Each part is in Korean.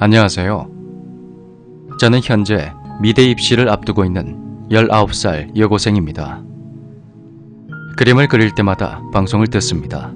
안녕하세요. 저는 현재 미대 입시를 앞두고 있는 19살 여고생입니다. 그림을 그릴 때마다 방송을 듣습니다.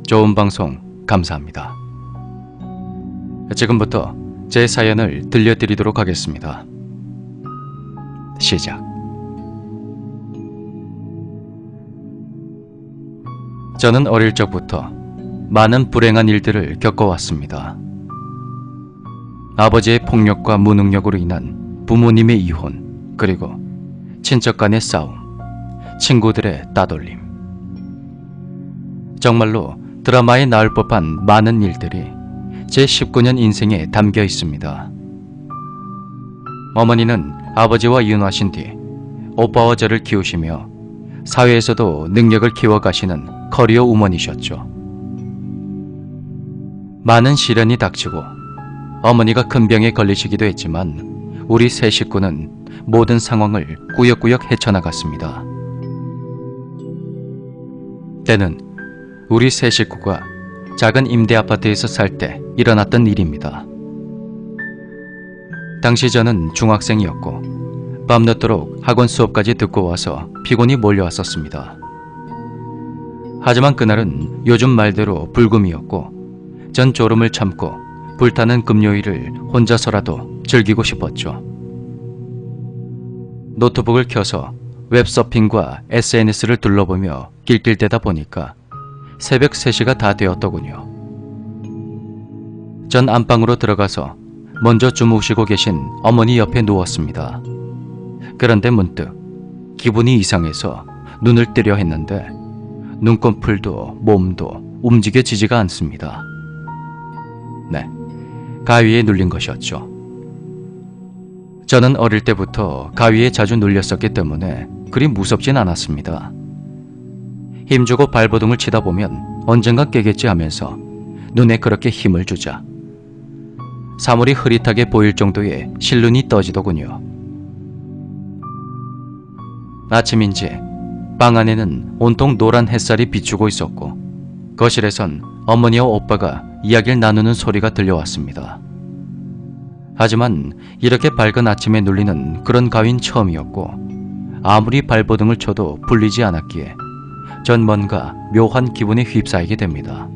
좋은 방송 감사합니다. 지금부터 제 사연을 들려드리도록 하겠습니다. 시작. 저는 어릴 적부터 많은 불행한 일들을 겪어왔습니다. 아버지의 폭력과 무능력으로 인한 부모님의 이혼, 그리고 친척 간의 싸움, 친구들의 따돌림. 정말로 드라마에 나올 법한 많은 일들이 제 19년 인생에 담겨 있습니다. 어머니는 아버지와 이혼하신 뒤 오빠와 저를 키우시며 사회에서도 능력을 키워가시는 커리어 우먼이셨죠. 많은 시련이 닥치고 어머니가 큰 병에 걸리시기도 했지만 우리 세 식구는 모든 상황을 꾸역꾸역 헤쳐나갔습니다. 때는 우리 세 식구가 작은 임대 아파트에서 살 때 일어났던 일입니다. 당시 저는 중학생이었고 밤늦도록 학원 수업까지 듣고 와서 피곤이 몰려왔었습니다. 하지만 그날은 요즘 말대로 불금이었고 전 졸음을 참고 불타는 금요일을 혼자서라도 즐기고 싶었죠. 노트북을 켜서 웹서핑과 SNS를 둘러보며 낄낄대다 보니까 새벽 3시가 다 되었더군요. 전 안방으로 들어가서 먼저 주무시고 계신 어머니 옆에 누웠습니다. 그런데 문득 기분이 이상해서 눈을 뜨려 했는데 눈꺼풀도 몸도 움직여지지가 않습니다. 네, 가위에 눌린 것이었죠. 저는 어릴 때부터 가위에 자주 눌렸었기 때문에 그리 무섭진 않았습니다. 힘주고 발버둥을 치다 보면 언젠가 깨겠지 하면서 눈에 그렇게 힘을 주자 사물이 흐릿하게 보일 정도의 실눈이 떠지더군요. 아침인지 방 안에는 온통 노란 햇살이 비추고 있었고 거실에선 어머니와 오빠가 이야기를 나누는 소리가 들려왔습니다. 하지만 이렇게 밝은 아침에 눌리는 그런 가위는 처음이었고 아무리 발버둥을 쳐도 풀리지 않았기에 전 뭔가 묘한 기분에 휩싸이게 됩니다.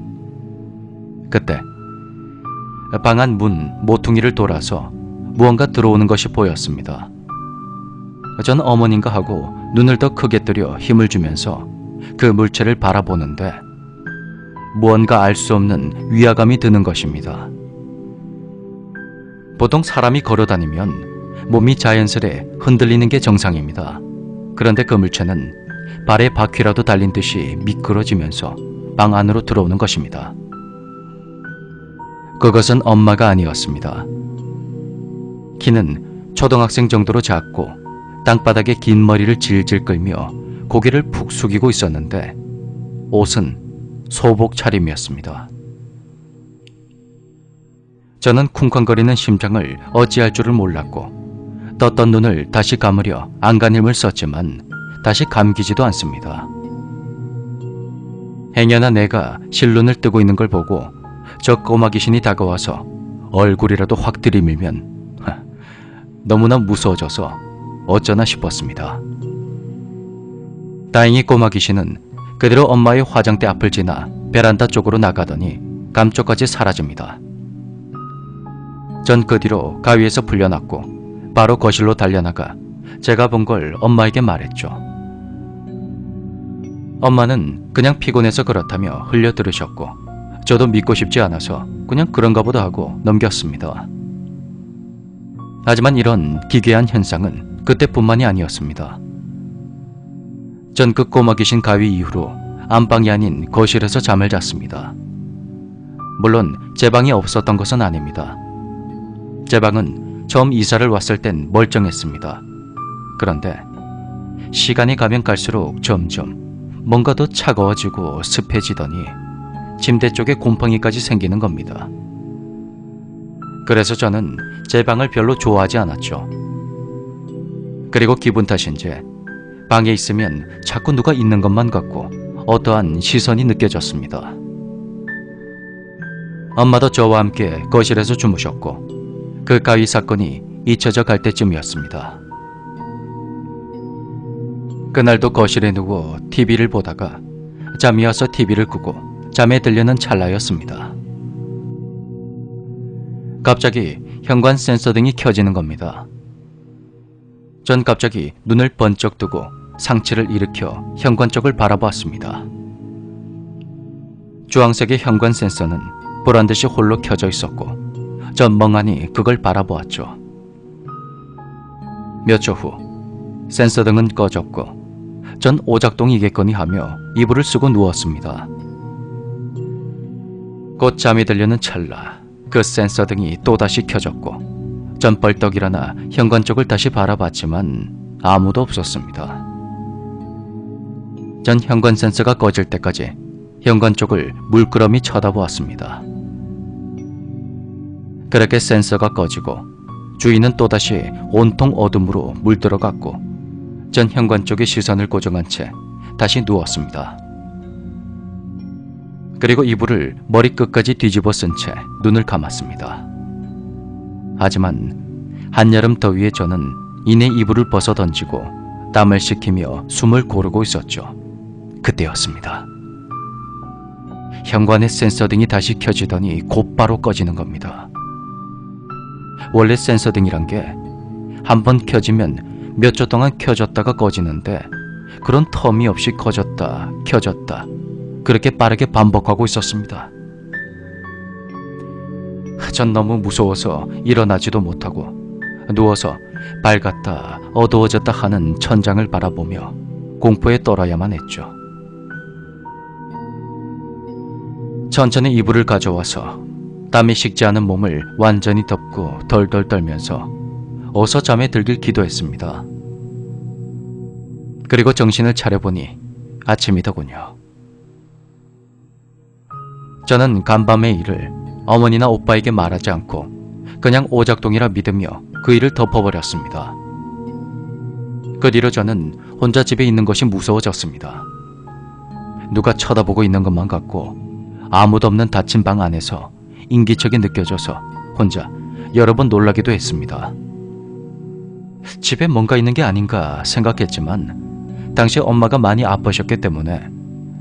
그때 방 안 문 모퉁이를 돌아서 무언가 들어오는 것이 보였습니다. 전 어머니인가 하고 눈을 더 크게 뜨려 힘을 주면서 그 물체를 바라보는데 무언가 알 수 없는 위화감이 드는 것입니다. 보통 사람이 걸어다니면 몸이 자연스레 흔들리는 게 정상입니다. 그런데 그 물체는 발에 바퀴라도 달린 듯이 미끄러지면서 방 안으로 들어오는 것입니다. 그것은 엄마가 아니었습니다. 키는 초등학생 정도로 작고 땅바닥에 긴 머리를 질질 끌며 고개를 푹 숙이고 있었는데 옷은 소복 차림이었습니다. 저는 쿵쾅거리는 심장을 어찌할 줄을 몰랐고 떴던 눈을 다시 감으려 안간힘을 썼지만 다시 감기지도 않습니다. 행여나 내가 실눈을 뜨고 있는 걸 보고 저 꼬마 귀신이 다가와서 얼굴이라도 확 들이밀면 너무나 무서워져서 어쩌나 싶었습니다. 다행히 꼬마 귀신은 그대로 엄마의 화장대 앞을 지나 베란다 쪽으로 나가더니 감쪽같이 사라집니다. 전 그 뒤로 가위에서 풀려났고 바로 거실로 달려나가 제가 본 걸 엄마에게 말했죠. 엄마는 그냥 피곤해서 그렇다며 흘려 들으셨고 저도 믿고 싶지 않아서 그냥 그런가 보다 하고 넘겼습니다. 하지만 이런 기괴한 현상은 그때뿐만이 아니었습니다. 전 그 꼬마 귀신 가위 이후로 안방이 아닌 거실에서 잠을 잤습니다. 물론 제 방이 없었던 것은 아닙니다. 제 방은 처음 이사를 왔을 땐 멀쩡했습니다. 그런데 시간이 가면 갈수록 점점 뭔가 더 차가워지고 습해지더니 침대 쪽에 곰팡이까지 생기는 겁니다. 그래서 저는 제 방을 별로 좋아하지 않았죠. 그리고 기분 탓인지 방에 있으면 자꾸 누가 있는 것만 같고 어떠한 시선이 느껴졌습니다. 엄마도 저와 함께 거실에서 주무셨고 그 가위 사건이 잊혀져 갈 때쯤이었습니다. 그날도 거실에 누워 TV를 보다가 잠이 와서 TV를 끄고 잠에 들려는 찰나였습니다. 갑자기 현관 센서 등이 켜지는 겁니다. 전 갑자기 눈을 번쩍 뜨고 상체를 일으켜 현관 쪽을 바라보았습니다. 주황색의 현관 센서는 보란듯이 홀로 켜져 있었고 전 멍하니 그걸 바라보았죠. 몇 초 후 센서 등은 꺼졌고 전 오작동이겠거니 하며 이불을 쓰고 누웠습니다. 곧 잠이 들려는 찰나 그 센서 등이 또다시 켜졌고 전 벌떡 일어나 현관 쪽을 다시 바라봤지만 아무도 없었습니다. 전 현관 센서가 꺼질 때까지 현관 쪽을 물끄러미 쳐다보았습니다. 그렇게 센서가 꺼지고 주위는 또다시 온통 어둠으로 물들어갔고 전 현관 쪽에 시선을 고정한 채 다시 누웠습니다. 그리고 이불을 머리끝까지 뒤집어 쓴 채 눈을 감았습니다. 하지만 한여름 더위에 저는 이내 이불을 벗어 던지고 땀을 식히며 숨을 고르고 있었죠. 그때였습니다. 현관의 센서 등이 다시 켜지더니 곧바로 꺼지는 겁니다. 원래 센서 등이란 게 한 번 켜지면 몇 초 동안 켜졌다가 꺼지는데 그런 텀이 없이 꺼졌다 켜졌다 그렇게 빠르게 반복하고 있었습니다. 전 너무 무서워서 일어나지도 못하고 누워서 밝았다 어두워졌다 하는 천장을 바라보며 공포에 떨어야만 했죠. 천천히 이불을 가져와서 땀이 식지 않은 몸을 완전히 덮고 덜덜 떨면서 어서 잠에 들길 기도했습니다. 그리고 정신을 차려보니 아침이더군요. 저는 간밤의 일을 어머니나 오빠에게 말하지 않고 그냥 오작동이라 믿으며 그 일을 덮어버렸습니다. 그 뒤로 저는 혼자 집에 있는 것이 무서워졌습니다. 누가 쳐다보고 있는 것만 같고 아무도 없는 닫힌 방 안에서 인기척이 느껴져서 혼자 여러 번 놀라기도 했습니다. 집에 뭔가 있는 게 아닌가 생각했지만 당시 엄마가 많이 아프셨기 때문에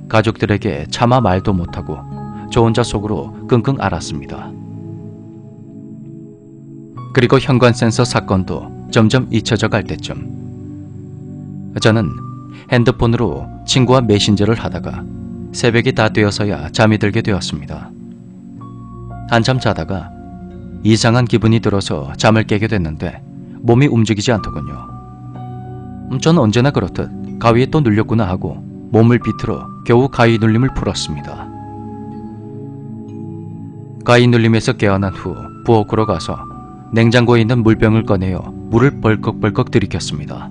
가족들에게 차마 말도 못하고 저 혼자 속으로 끙끙 앓았습니다. 그리고 현관 센서 사건도 점점 잊혀져 갈 때쯤 저는 핸드폰으로 친구와 메신저를 하다가 새벽이 다 되어서야 잠이 들게 되었습니다. 한참 자다가 이상한 기분이 들어서 잠을 깨게 됐는데 몸이 움직이지 않더군요. 전 언제나 그렇듯 가위에 또 눌렸구나 하고 몸을 비틀어 겨우 가위 눌림을 풀었습니다. 가위 눌림에서 깨어난 후 부엌으로 가서 냉장고에 있는 물병을 꺼내어 물을 벌컥벌컥 들이켰습니다.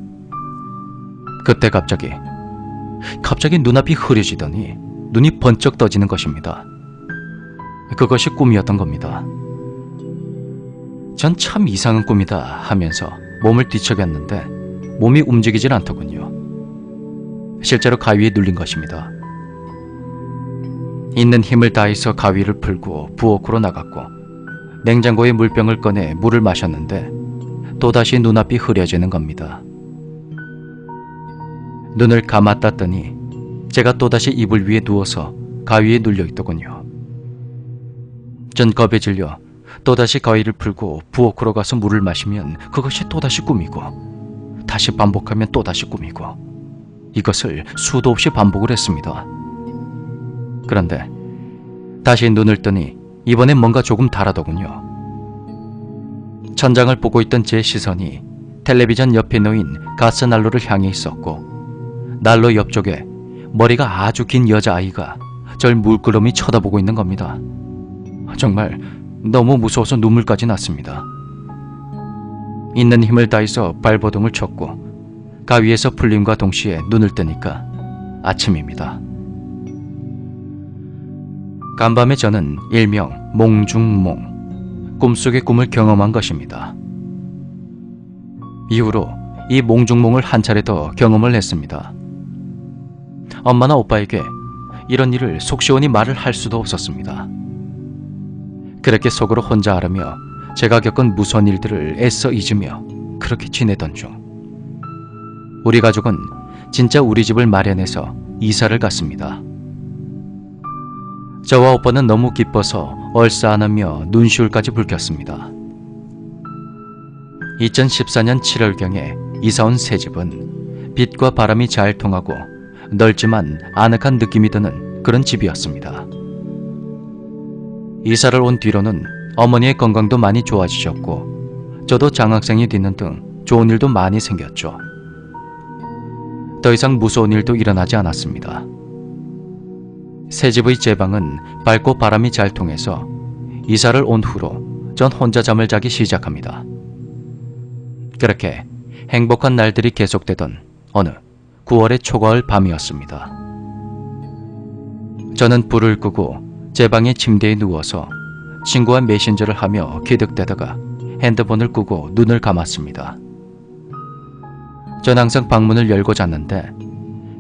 그때 갑자기 눈앞이 흐려지더니 눈이 번쩍 떠지는 것입니다. 그것이 꿈이었던 겁니다. 전 참 이상한 꿈이다 하면서 몸을 뒤척였는데 몸이 움직이질 않더군요. 실제로 가위에 눌린 것입니다. 있는 힘을 다해서 가위를 풀고 부엌으로 나갔고 냉장고에 물병을 꺼내 물을 마셨는데 또다시 눈앞이 흐려지는 겁니다. 눈을 감아 떴더니 제가 또다시 이불 위에 누워서 가위에 눌려 있더군요. 전 겁에 질려 또다시 가위를 풀고 부엌으로 가서 물을 마시면 그것이 또다시 꿈이고 다시 반복하면 또다시 꿈이고 이것을 수도 없이 반복을 했습니다. 그런데 다시 눈을 뜨니 이번엔 뭔가 조금 다르더군요. 천장을 보고 있던 제 시선이 텔레비전 옆에 놓인 가스난로를 향해 있었고 난로 옆쪽에 머리가 아주 긴 여자아이가 절 물끄러미 쳐다보고 있는 겁니다. 정말 너무 무서워서 눈물까지 났습니다. 있는 힘을 다해서 발버둥을 쳤고 가위에서 풀림과 동시에 눈을 뜨니까 아침입니다. 간밤에 저는 일명 몽중몽, 꿈속의 꿈을 경험한 것입니다. 이후로 이 몽중몽을 한 차례 더 경험을 했습니다. 엄마나 오빠에게 이런 일을 속 시원히 말을 할 수도 없었습니다. 그렇게 속으로 혼자 앓으며 제가 겪은 무서운 일들을 애써 잊으며 그렇게 지내던 중 우리 가족은 진짜 우리 집을 마련해서 이사를 갔습니다. 저와 오빠는 너무 기뻐서 얼싸안으며 눈시울까지 붉혔습니다. 2014년 7월경에 이사온 새 집은 빛과 바람이 잘 통하고 넓지만 아늑한 느낌이 드는 그런 집이었습니다. 이사를 온 뒤로는 어머니의 건강도 많이 좋아지셨고 저도 장학생이 되는 등 좋은 일도 많이 생겼죠. 더 이상 무서운 일도 일어나지 않았습니다. 새 집의 제 방은 밝고 바람이 잘 통해서 이사를 온 후로 전 혼자 잠을 자기 시작합니다. 그렇게 행복한 날들이 계속되던 어느 9월의 초가을 밤이었습니다. 저는 불을 끄고 제 방의 침대에 누워서 친구와 메신저를 하며 기득대다가 핸드폰을 끄고 눈을 감았습니다. 전 항상 방문을 열고 잤는데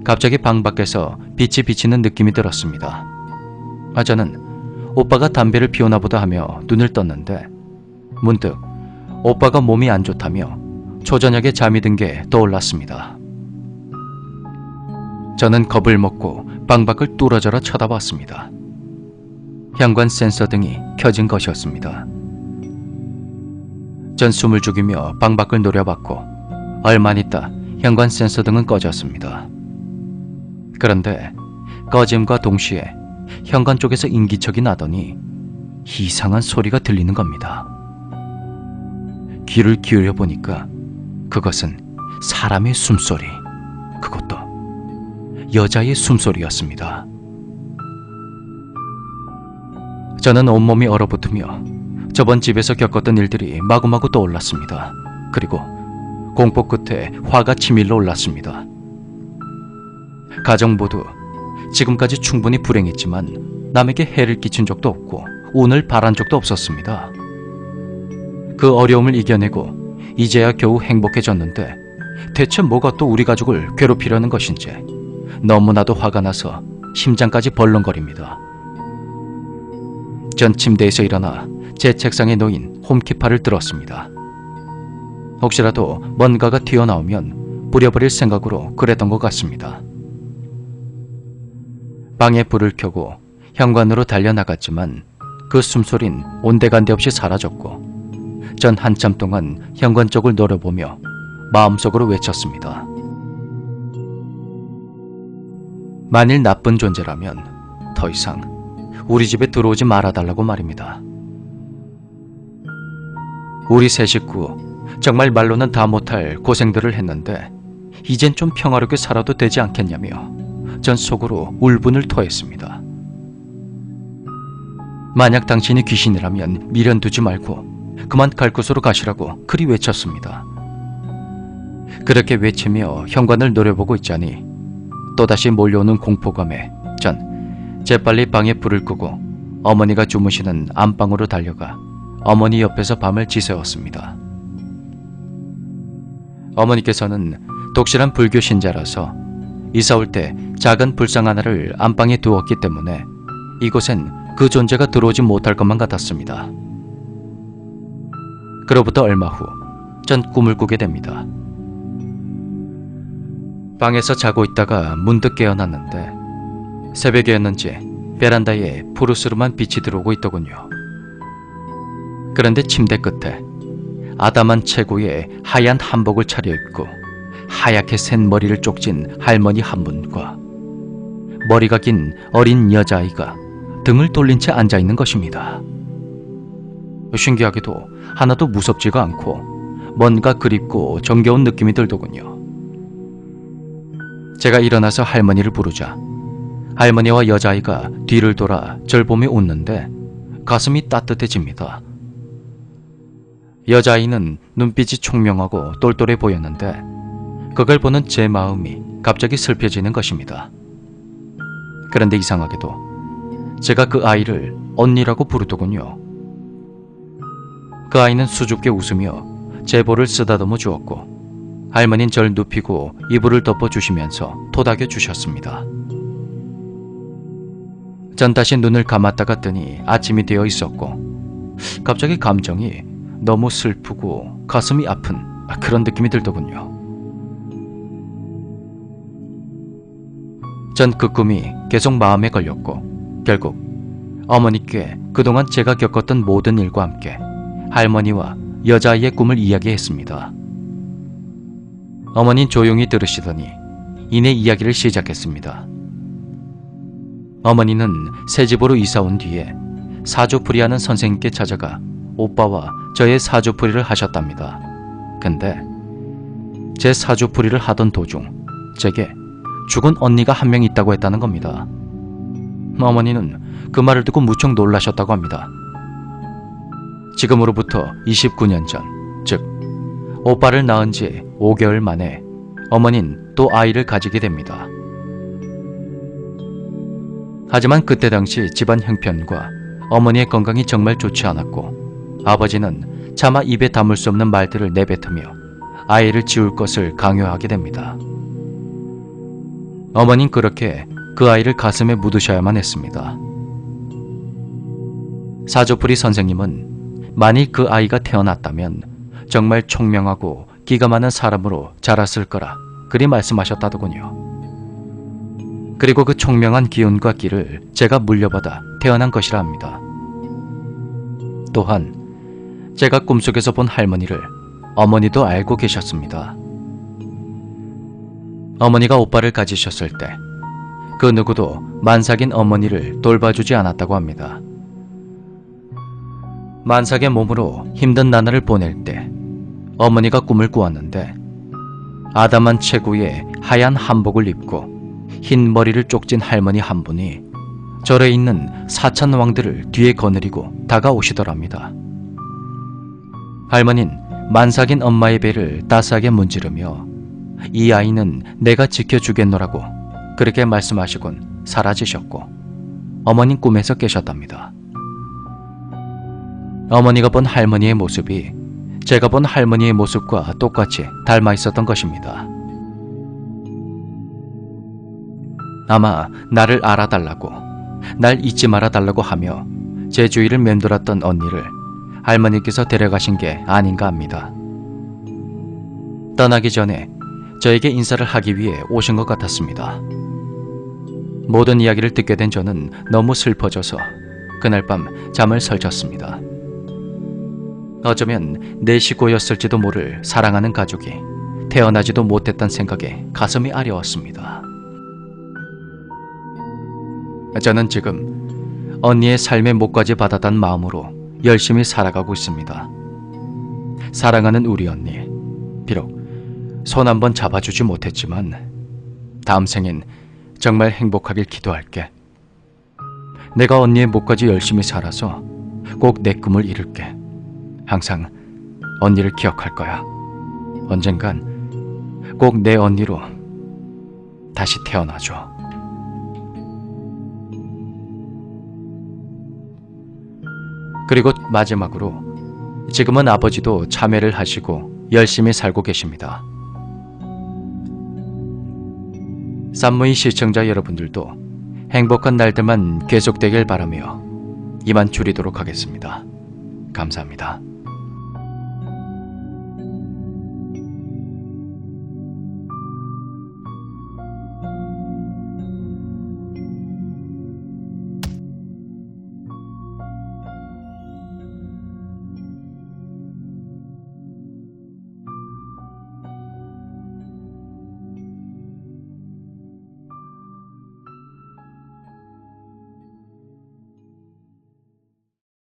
갑자기 방 밖에서 빛이 비치는 느낌이 들었습니다. 저는 오빠가 담배를 피우나 보다 하며 눈을 떴는데 문득 오빠가 몸이 안 좋다며 초저녁에 잠이 든 게 떠올랐습니다. 저는 겁을 먹고 방 밖을 뚫어져라 쳐다봤습니다. 현관 센서 등이 켜진 것이었습니다. 전 숨을 죽이며 방 밖을 노려봤고 얼마 있다 현관 센서 등은 꺼졌습니다. 그런데 꺼짐과 동시에 현관 쪽에서 인기척이 나더니 이상한 소리가 들리는 겁니다. 귀를 기울여 보니까 그것은 사람의 숨소리, 그것도 여자의 숨소리였습니다. 저는 온몸이 얼어붙으며 저번 집에서 겪었던 일들이 마구마구 떠올랐습니다. 그리고 공포 끝에 화가 치밀러 올랐습니다. 가정 모두 지금까지 충분히 불행했지만 남에게 해를 끼친 적도 없고 운을 바란 적도 없었습니다. 그 어려움을 이겨내고 이제야 겨우 행복해졌는데 대체 뭐가 또 우리 가족을 괴롭히려는 것인지 너무나도 화가 나서 심장까지 벌렁거립니다. 전 침대에서 일어나 제 책상에 놓인 홈키파를 들었습니다. 혹시라도 뭔가가 튀어나오면 뿌려버릴 생각으로 그랬던 것 같습니다. 방에 불을 켜고 현관으로 달려나갔지만 그 숨소린 온데간데 없이 사라졌고 전 한참 동안 현관 쪽을 노려보며 마음속으로 외쳤습니다. 만일 나쁜 존재라면 더 이상 우리 집에 들어오지 말아달라고 말입니다. 우리 세 식구 정말 말로는 다 못할 고생들을 했는데 이젠 좀 평화롭게 살아도 되지 않겠냐며 전 속으로 울분을 토했습니다. 만약 당신이 귀신이라면 미련 두지 말고 그만 갈 곳으로 가시라고 그리 외쳤습니다. 그렇게 외치며 현관을 노려보고 있자니 또다시 몰려오는 공포감에 전 재빨리 방에 불을 끄고 어머니가 주무시는 안방으로 달려가 어머니 옆에서 밤을 지새웠습니다. 어머니께서는 독실한 불교 신자라서 이사 올 때 작은 불상 하나를 안방에 두었기 때문에 이곳엔 그 존재가 들어오지 못할 것만 같았습니다. 그로부터 얼마 후 전 꿈을 꾸게 됩니다. 방에서 자고 있다가 문득 깨어났는데 새벽이었는지 베란다에 푸르스름한 빛이 들어오고 있더군요. 그런데 침대 끝에 아담한 체구에 하얀 한복을 차려입고 하얗게 센 머리를 쪽진 할머니 한 분과 머리가 긴 어린 여자아이가 등을 돌린 채 앉아있는 것입니다. 신기하게도 하나도 무섭지가 않고 뭔가 그립고 정겨운 느낌이 들더군요. 제가 일어나서 할머니를 부르자 할머니와 여자아이가 뒤를 돌아 절 보며 웃는데 가슴이 따뜻해집니다. 여자아이는 눈빛이 총명하고 똘똘해 보였는데 그걸 보는 제 마음이 갑자기 슬퍼지는 것입니다. 그런데 이상하게도 제가 그 아이를 언니라고 부르더군요. 그 아이는 수줍게 웃으며 제 볼을 쓰다듬어 주었고 할머니는 절 눕히고 이불을 덮어주시면서 토닥여 주셨습니다. 전 다시 눈을 감았다가 뜨니 아침이 되어 있었고 갑자기 감정이 너무 슬프고 가슴이 아픈 그런 느낌이 들더군요. 전 그 꿈이 계속 마음에 걸렸고 결국 어머니께 그동안 제가 겪었던 모든 일과 함께 할머니와 여자아이의 꿈을 이야기했습니다. 어머니는 조용히 들으시더니 이내 이야기를 시작했습니다. 어머니는 새 집으로 이사 온 뒤에 사주풀이하는 선생님께 찾아가 오빠와 저의 사주풀이를 하셨답니다. 근데 제 사주풀이를 하던 도중 제게 죽은 언니가 한 명 있다고 했다는 겁니다. 어머니는 그 말을 듣고 무척 놀라셨다고 합니다. 지금으로부터 29년 전, 즉 오빠를 낳은 지 5개월 만에 어머니는 또 아이를 가지게 됩니다. 하지만 그때 당시 집안 형편과 어머니의 건강이 정말 좋지 않았고 아버지는 차마 입에 담을 수 없는 말들을 내뱉으며 아이를 지울 것을 강요하게 됩니다. 어머니는 그렇게 그 아이를 가슴에 묻으셔야만 했습니다. 사주풀이 선생님은 만일 그 아이가 태어났다면 정말 총명하고 기가 많은 사람으로 자랐을 거라 그리 말씀하셨다더군요. 그리고 그 총명한 기운과 끼를 제가 물려받아 태어난 것이라 합니다. 또한 제가 꿈속에서 본 할머니를 어머니도 알고 계셨습니다. 어머니가 오빠를 가지셨을 때 그 누구도 만삭인 어머니를 돌봐주지 않았다고 합니다. 만삭의 몸으로 힘든 나날을 보낼 때 어머니가 꿈을 꾸었는데 아담한 체구에 하얀 한복을 입고 흰 머리를 쪽진 할머니 한 분이 절에 있는 사천 왕들을 뒤에 거느리고 다가오시더랍니다. 할머니는 만삭인 엄마의 배를 따스하게 문지르며 이 아이는 내가 지켜주겠노라고 그렇게 말씀하시곤 사라지셨고 어머니는 꿈에서 깨셨답니다. 어머니가 본 할머니의 모습이 제가 본 할머니의 모습과 똑같이 닮아 있었던 것입니다. 아마 나를 알아달라고, 날 잊지 말아달라고 하며 제 주위를 맴돌았던 언니를 할머니께서 데려가신 게 아닌가 합니다. 떠나기 전에 저에게 인사를 하기 위해 오신 것 같았습니다. 모든 이야기를 듣게 된 저는 너무 슬퍼져서 그날 밤 잠을 설쳤습니다. 어쩌면 내 식구였을지도 모를 사랑하는 가족이 태어나지도 못했단 생각에 가슴이 아려웠습니다. 저는 지금 언니의 삶의 목까지 받아단 마음으로 열심히 살아가고 있습니다. 사랑하는 우리 언니, 비록 손 한번 잡아주지 못했지만 다음 생엔 정말 행복하길 기도할게. 내가 언니의 목까지 열심히 살아서 꼭 내 꿈을 이룰게. 항상 언니를 기억할 거야. 언젠간 꼭 내 언니로 다시 태어나줘. 그리고 마지막으로 지금은 아버지도 참회를 하시고 열심히 살고 계십니다. 산무이 시청자 여러분들도 행복한 날들만 계속되길 바라며 이만 줄이도록 하겠습니다. 감사합니다.